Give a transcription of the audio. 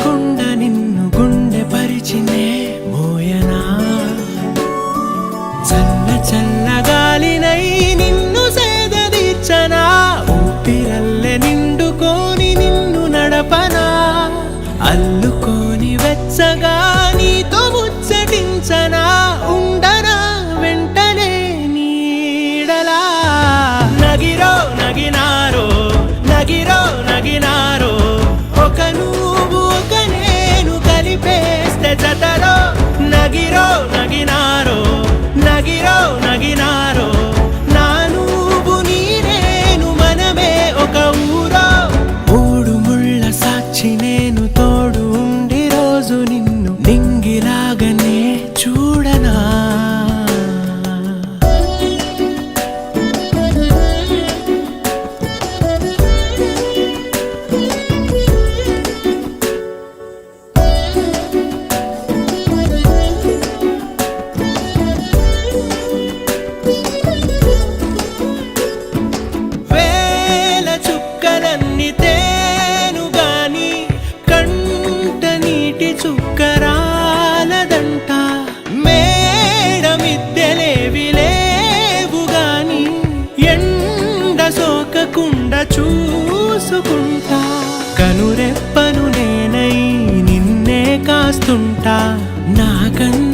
తెలియకుండా నిన్ను గుండె పరిచినే మోయనా చల్ల చల్లగాలినై నిన్ను సేదదీర్చనా ఊపిరల్లె నిండుకొని నిన్ను నడపనా అల్లుకొని వెచ్చగా నీతో ముచ్చటించనా ఉండనా వెంటనే నీడలా నగిరో నగినారో నగిరో నగినారో ఒక నువ్వు ఒక నేను కలిపేస్తే జతలో నగిరో నగినారో నగిరో నగినారో నా నువ్వు నీ నేను మనమే ఒక ఊరో మూడు ముళ్ళ సాక్షి నేను తోడు ఉండి రోజు నిన్ను నింగిలాగనే చూడనా వేల చుక్కలన్నీ తేను గాని కంట నీటి చుక్కరాలదంట మేడ మిద్దెలేవి లేవు గాని ఎండ సోకకుండా చూసుకుంటా కనురెప్పను నేనై నిన్నే కాస్తుంటా నా కన్ను